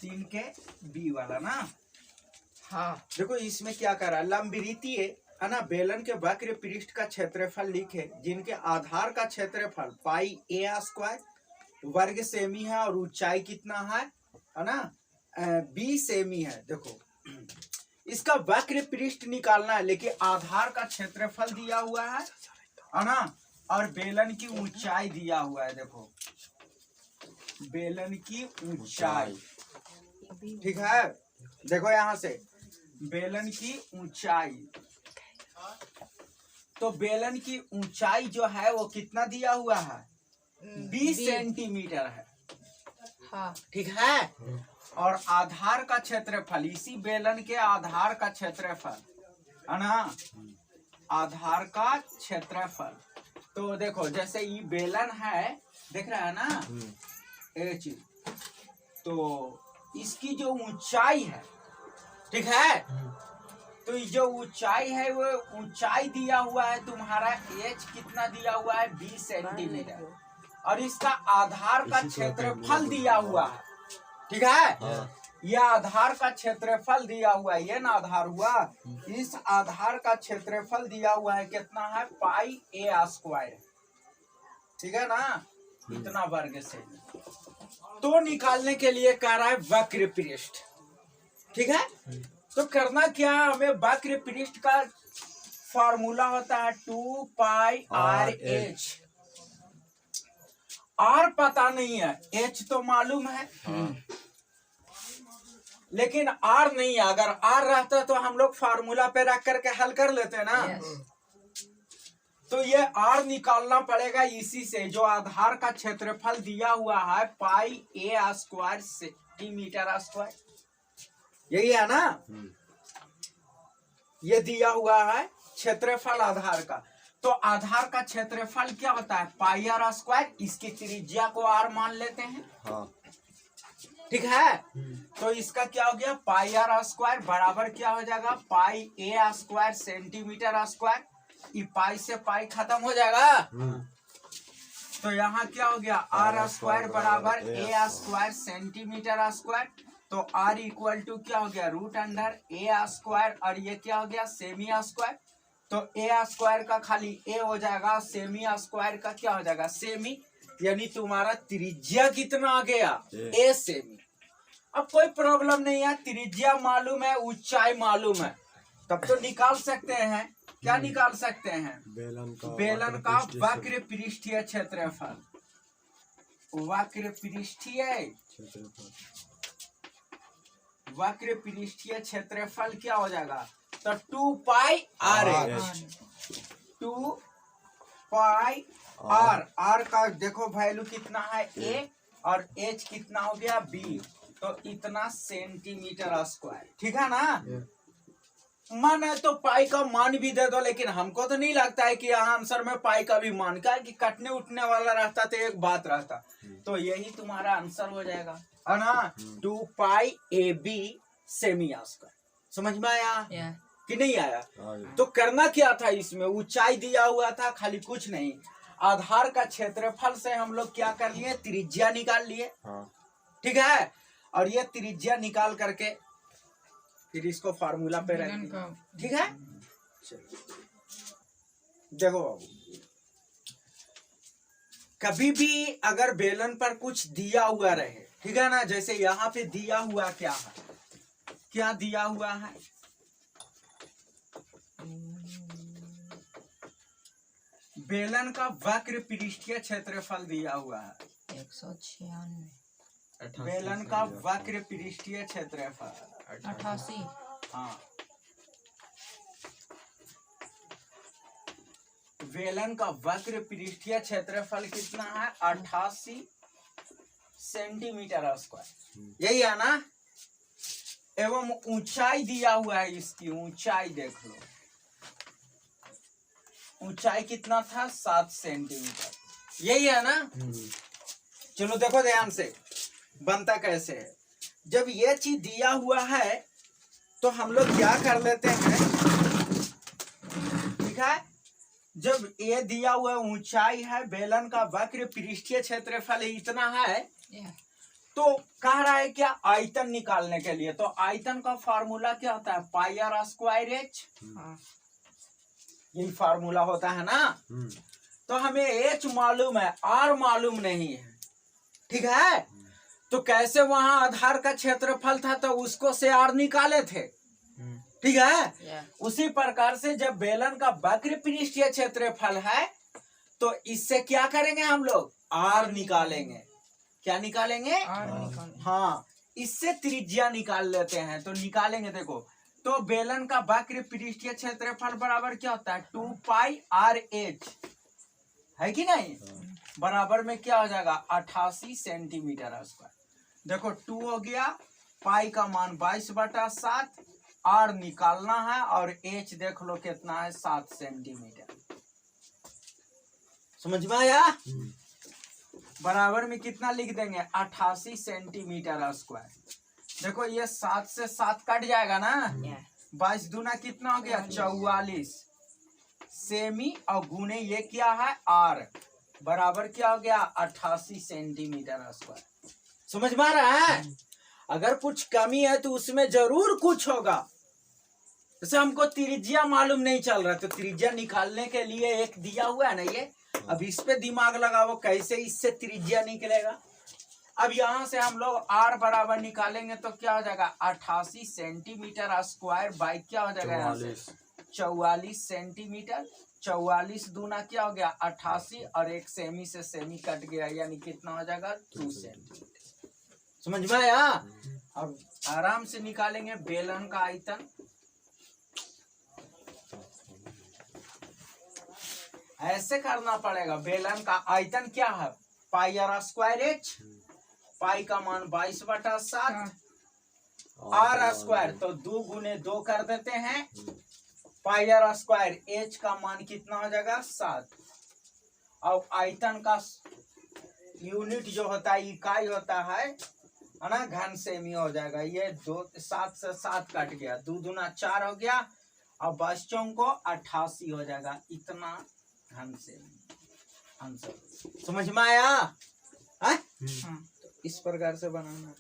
3 के बी वाला ना। हाँ देखो इसमें क्या कर रहा है, लंबवृत्तीय है ना, बेलन के वक्र पृष्ठ का क्षेत्रफल लिखे जिनके आधार का क्षेत्रफल पाई ए स्क्वायर वर्ग सेमी है और ऊंचाई कितना है ना 20 सेमी है। देखो इसका वक्र पृष्ठ निकालना है, लेकिन आधार का क्षेत्रफल दिया हुआ है ना, और बेलन की ऊंचाई दिया हुआ है। देखो बेलन की ऊंचाई, ठीक है। देखो यहाँ से बेलन की ऊंचाई, तो बेलन की ऊंचाई जो है वो कितना दिया हुआ है 20 सेंटीमीटर है, हाँ ठीक है। और आधार का क्षेत्रफल, इसी बेलन के आधार का क्षेत्रफल है ना, आधार का क्षेत्रफल। तो देखो जैसे ये बेलन है, देख रहा है ना ये चीज, तो इसकी जो ऊंचाई है, ठीक है, तो ये जो ऊंचाई है वो ऊंचाई दिया हुआ है तुम्हारा एच कितना दिया हुआ है 20 सेंटीमीटर, और इसका आधार का क्षेत्रफल दिया हुआ है, ठीक है। यह आधार का क्षेत्रफल दिया हुआ है, ये ना आधार हुआ, इस आधार का क्षेत्रफल दिया हुआ है कितना है पाई ए स्क्वायर, ठीक है ना, इतना वर्ग से। तो निकालने के लिए कह रहा है वक्र पृष्ठ, ठीक है। तो करना क्या, हमें वक्र पृष्ठ का फॉर्मूला होता है 2 पाई आर एच। आर पता नहीं है, एच तो मालूम है, लेकिन आर नहीं है। अगर आर रहता तो हम लोग फार्मूला पे रख करके हल कर लेते ना। तो ये आर निकालना पड़ेगा इसी से, जो आधार का क्षेत्रफल दिया हुआ है पाई ए स्क्वायर सेंटीमीटर स्क्वायर, यही है ना। ये दिया हुआ है क्षेत्रफल आधार का, तो आधार का क्षेत्रफल क्या होता है पाई आर स्क्वायर, इसकी त्रिज्या को आर मान लेते हैं, हाँ। ठीक है। तो इसका क्या हो गया पाई आर स्क्वायर बराबर क्या हो जाएगा पाई ए स्क्वायर सेंटीमीटर स्क्वायर, ये पाई से पाई खत्म हो जाएगा। तो यहाँ क्या हो गया आर स्क्वायर बराबर ए स्क्वायर सेंटीमीटर स्क्वायर, तो आर इक्वल टू क्या हो गया रूट अंडर ए स्क्वायर, और ये क्या हो गया सेमी स्क्वायर। तो ए स्क्वायर का खाली ए हो जाएगा, सेमी स्क्वायर का क्या हो जाएगा सेमी, यानी तुम्हारा त्रिज्या कितना आ गया ए सेमी। अब कोई प्रॉब्लम नहीं है, त्रिज्या मालूम है, ऊंचाई मालूम है, तब तो निकाल सकते हैं। क्या निकाल सकते हैं, बेलन का वक्र पृष्ठीय क्षेत्रफल, वक्र पृष्ठीय क्षेत्रफल क्या हो जाएगा, तो 2 pi R H, 2 pi R, R का देखो वैल्यू कितना है ए, और एच कितना हो गया बी, तो इतना सेंटीमीटर स्क्वायर, ठीक है ना। मान है तो पाई का मान भी दे दो, लेकिन हमको तो नहीं लगता है कि यहाँ आंसर में पाई का भी मान, क्या कि कटने उठने वाला रहता तो एक बात रहता, तो यही तुम्हारा आंसर हो जाएगा, है ना 2 पाई ए बी सेमी स्क्वायर। समझ में आया कि नहीं आया। तो करना क्या था, इसमें ऊंचाई दिया हुआ था, खाली कुछ नहीं, आधार का क्षेत्रफल से हम लोग क्या कर लिए त्रिज्या निकाल लिए, ठीक है। और ये त्रिज्या निकाल करके फिर इसको फार्मूला पे रख दिया, ठीक है। देखो बाबू, कभी भी अगर बेलन पर कुछ दिया हुआ रहे, ठीक है ना, जैसे यहाँ पे दिया हुआ क्या है, क्या दिया हुआ है, बेलन का वक्र पृष्ठीय क्षेत्रफल दिया हुआ है 196, बेलन का वक्र पृष्ठीय क्षेत्रफल 88, हाँ, बेलन का वक्र पृष्ठीय क्षेत्रफल कितना है 88 सेंटीमीटर स्क्वायर, यही है ना। एवं ऊंचाई दिया हुआ है, इसकी ऊंचाई देख लो, ऊंचाई कितना था 7 सेंटीमीटर, यही है ना। चलो देखो ध्यान से बनता कैसे है। जब ये चीज दिया हुआ है तो हम लोग क्या कर लेते हैं, ठीक है, जब ये दिया हुआ ऊंचाई है, बेलन का वक्र पृष्ठीय क्षेत्रफल इतना है, तो कह रहा है क्या, आयतन निकालने के लिए। तो आयतन का फार्मूला क्या होता है, पाई आर स्क्वायर एच, हाँ यही फार्मूला होता है ना। तो हमें एच मालूम है, आर मालूम नहीं है, ठीक है। तो कैसे वहां आधार का क्षेत्रफल था तो उसको से आर निकाले थे, ठीक है। या उसी प्रकार से जब बेलन का वक्र पृष्ठीय क्षेत्रफल है तो इससे क्या करेंगे हम लोग, आर निकालेंगे। क्या निकालेंगे, आर निकाल हाँ, इससे त्रिज्या निकाल लेते हैं। तो निकालेंगे, देखो। तो बेलन का वक्र पृष्ठीय क्षेत्रफल बराबर क्या होता है, 2 पाई आर एच, है कि नहीं। बराबर में क्या हो जाएगा, 88 सेंटीमीटर स्क्वायर। देखो 2 हो गया, पाई का मान 22/7, आर निकालना है, और एच देख लो कितना है, 7 सेंटीमीटर। समझ में आया। बराबर में कितना लिख देंगे, 88 सेंटीमीटर स्क्वायर। देखो ये 7 से 7 कट जाएगा ना, या 22 दूना कितना हो गया, 44 सेमी, और गुने ये क्या है, आर, बराबर क्या हो गया, 88 सेंटीमीटर स्क्वायर। समझ में आ रहा है। अगर कुछ कमी है तो उसमें जरूर कुछ होगा। जैसे हमको त्रिज्या मालूम नहीं चल रहा, तो त्रिज्या निकालने के लिए एक दिया हुआ है ना ये, अब इस पे दिमाग लगाओ कैसे इससे त्रिज्या निकलेगा। अब यहाँ से हम लोग आर बराबर निकालेंगे तो क्या हो जाएगा, 88 सेंटीमीटर स्क्वायर बाई क्या हो जाएगा, यहाँ से 44 सेंटीमीटर। 44 दूना क्या हो गया, 88, और एक सेमी से सेमी कट गया, यानी कितना हो जाएगा, 2 सेंटीमीटर। समझ में आया। अब आराम से निकालेंगे बेलन का आयतन। ऐसे करना पड़ेगा। बेलन का आयतन क्या है, पाई आर स्क्वायर एच, पाई का मान 22/7, आर स्क्वायर तो 2 गुने 2 कर देते हैं, पाई आर स्क्वायर, एच का मान कितना हो जाएगा, 7। और आयतन का यूनिट जो होता है, इकाई होता है ना, घन सेमी हो जाएगा। ये 7 से 7 कट गया, 2 दूना 4 हो गया, और बच्चों को 88 हो जाएगा, इतना घन सेमी आंसर। समझ में आया। तो इस प्रकार से बनाना है।